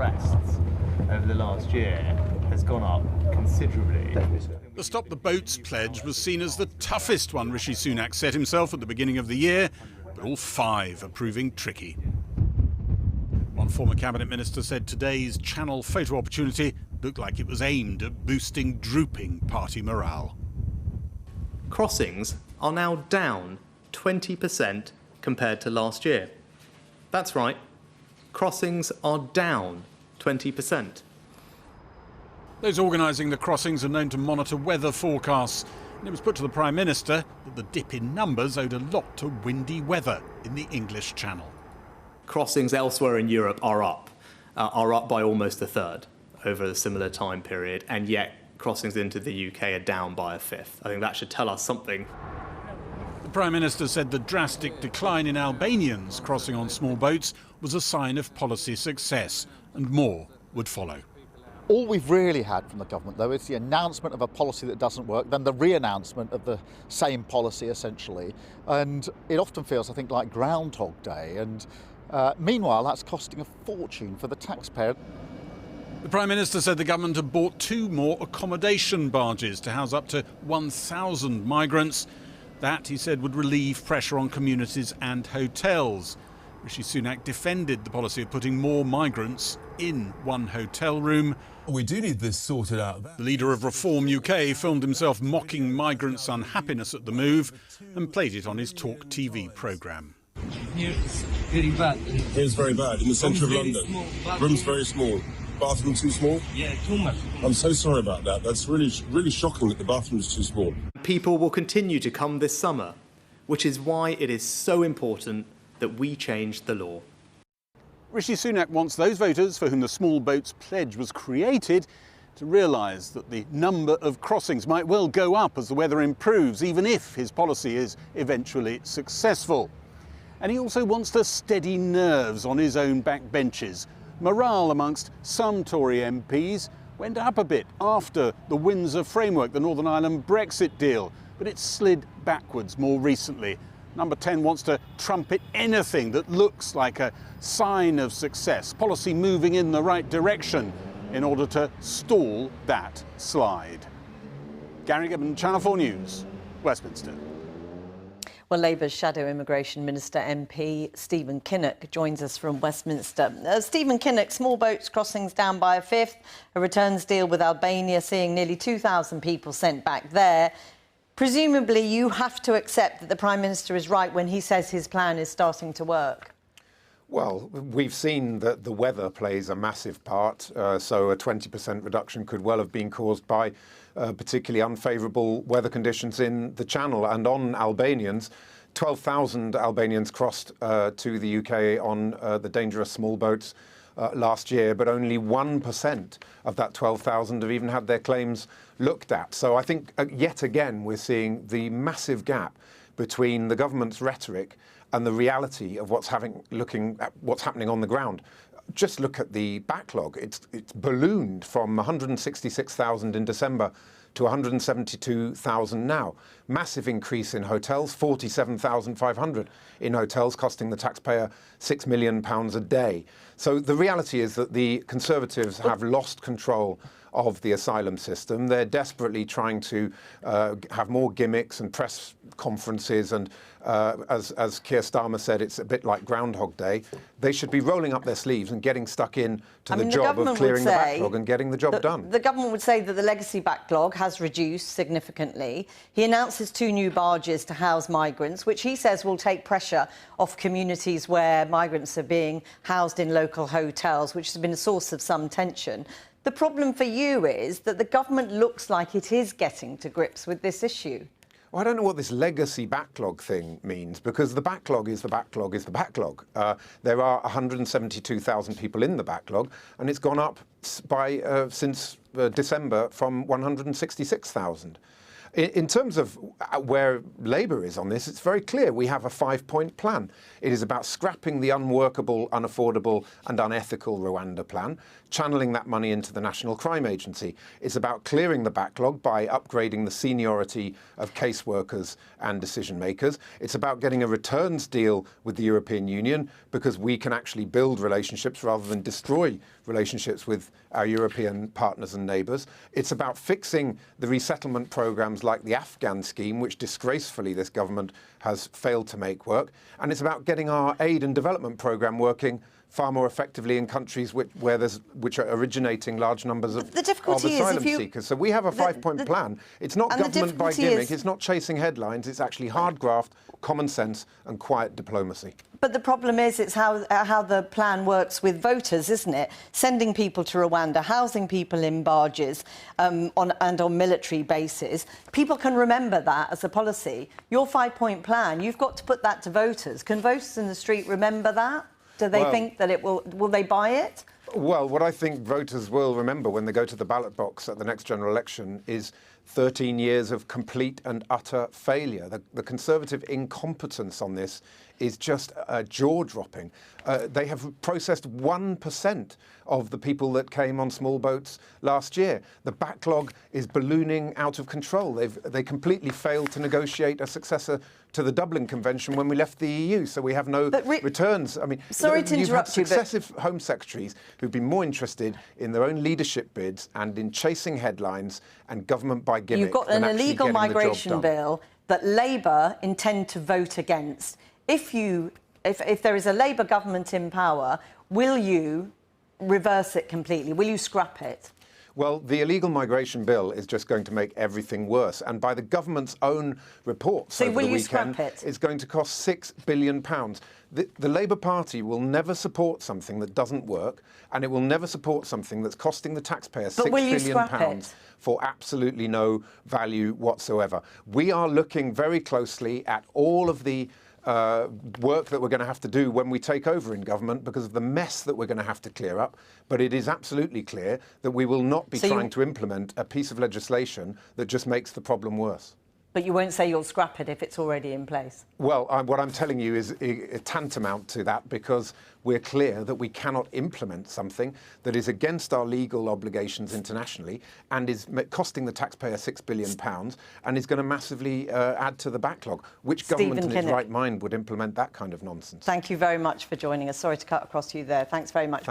arrests over the last year has gone up considerably. The Stop the Boats pledge was seen as the toughest one Rishi Sunak set himself at the beginning of the year, but all 5 are proving tricky. One former cabinet minister said today's Channel photo opportunity looked like it was aimed at boosting drooping party morale. Crossings are now down 20% compared to last year. That's right, crossings are down 20%. Those organising the crossings are known to monitor weather forecasts, and it was put to the Prime Minister that the dip in numbers owed a lot to windy weather in the English Channel. Crossings elsewhere in Europe are up by almost a third over a similar time period, and yet crossings into the UK are down by a fifth. I think that should tell us something. The Prime Minister said the drastic decline in Albanians crossing on small boats was a sign of policy success, and more would follow. All we've really had from the government, though, is the announcement of a policy that doesn't work, then the re-announcement of the same policy, essentially. And it often feels, I think, like Groundhog Day. And meanwhile, that's costing a fortune for the taxpayer. The Prime Minister said the government had bought 2 more accommodation barges to house up to 1,000 migrants. That, he said, would relieve pressure on communities and hotels. Rishi Sunak defended the policy of putting more migrants in one hotel room. We do need this sorted out. The leader of Reform UK filmed himself mocking migrants' unhappiness at the move and played it on his Talk TV programme. Here it's very bad. It's very bad in the centre of London. Room's very small. Bathroom too small? Yeah, too much. I'm so sorry about that. That's really shocking that the bathroom is too small. People will continue to come this summer, which is why it is so important that we change the law. Rishi Sunak wants those voters for whom the Small Boats Pledge was created to realise that the number of crossings might well go up as the weather improves, even if his policy is eventually successful. And he also wants to steady nerves on his own backbenches. Morale amongst some Tory MPs went up a bit after the Windsor framework, the Northern Ireland Brexit deal, but it slid backwards more recently. Number 10 wants to trumpet anything that looks like a sign of success, policy moving in the right direction, in order to stall that slide. Gary Gibbon, Channel 4 News, Westminster. Well, Labour's Shadow Immigration Minister MP Stephen Kinnock joins us from Westminster. Stephen Kinnock, small boats crossings down by a fifth, a returns deal with Albania seeing nearly 2,000 people sent back there. Presumably you have to accept that the Prime Minister is right when he says his plan is starting to work. Well, we've seen that the weather plays a massive part, so a 20% reduction could well have been caused by particularly unfavourable weather conditions in the Channel. And on Albanians, 12,000 Albanians crossed to the UK on the dangerous small boats last year, but only 1% of that 12,000 have even had their claims looked at. So I think yet again we're seeing the massive gap between the government's rhetoric and the reality of looking at what's happening on the ground. Just look at the backlog. It's ballooned from 166,000 in December to 172,000 now. Massive increase in hotels, 47,500 in hotels, costing the taxpayer £6 million a day. So the reality is that the Conservatives have lost control of the asylum system. They're desperately trying to have more gimmicks and press conferences, and as Keir Starmer said, it's a bit like Groundhog Day. They should be rolling up their sleeves and getting stuck in to the job of clearing the backlog and getting the job done. The government would say that the legacy backlog has reduced significantly. He announces 2 new barges to house migrants, which he says will take pressure off communities where migrants are being housed in local hotels, which has been a source of some tension. The problem for you is that the government looks like it is getting to grips with this issue. Well, I don't know what this legacy backlog thing means, because the backlog is the backlog is the backlog. There are 172,000 people in the backlog, and it's gone up by since December from 166,000. In terms of where Labour is on this, it's very clear. We have a 5-point plan. It is about scrapping the unworkable, unaffordable and unethical Rwanda plan, channeling that money into the National Crime Agency. It's about clearing the backlog by upgrading the seniority of caseworkers and decision makers. It's about getting a returns deal with the European Union because we can actually build relationships rather than destroy relationships with our European partners and neighbours. It's about fixing the resettlement programmes like the Afghan scheme, which disgracefully this government has failed to make work. And it's about getting our aid and development programme working far more effectively in countries which are originating large numbers of asylum seekers. So we have a 5-point plan. It's not government by gimmick. It's not chasing headlines. It's actually hard graft, common sense and quiet diplomacy. But the problem is it's how the plan works with voters, isn't it? Sending people to Rwanda, housing people in barges on military bases. People can remember that as a policy. Your 5-point plan, you've got to put that to voters. Can voters in the street remember that? Do they think that it will they buy it? Well, what I think voters will remember when they go to the ballot box at the next general election is 13 years of complete and utter failure. The Conservative incompetence on this is just jaw-dropping. They have processed 1% of the people that came on small boats last year. The backlog is ballooning out of control. They completely failed to negotiate a successor to the Dublin Convention when we left the EU, so we have no returns. I mean, sorry to interrupt you, but successive Home Secretaries who've been more interested in their own leadership bids and in chasing headlines and government by gimmick. You've got an illegal migration bill that Labour intend to vote against. If there is a Labour government in power, will you reverse it completely? Will you scrap it? Well, the illegal migration bill is just going to make everything worse. And by the government's own reports over the weekend, it's going to cost £6 billion. The Labour Party will never support something that doesn't work, and it will never support something that's costing the taxpayer £6 billion for absolutely no value whatsoever. We are looking very closely at all of the work that we're going to have to do when we take over in government because of the mess that we're going to have to clear up. But it is absolutely clear that we will not be trying to implement a piece of legislation that just makes the problem worse. But you won't say you'll scrap it if it's already in place? Well, what I'm telling you is tantamount to that because we're clear that we cannot implement something that is against our legal obligations internationally and is costing the taxpayer £6 billion and is going to massively add to the backlog. Which government in its right mind would implement that kind of nonsense? Thank you very much for joining us. Sorry to cut across you there. Thanks very much.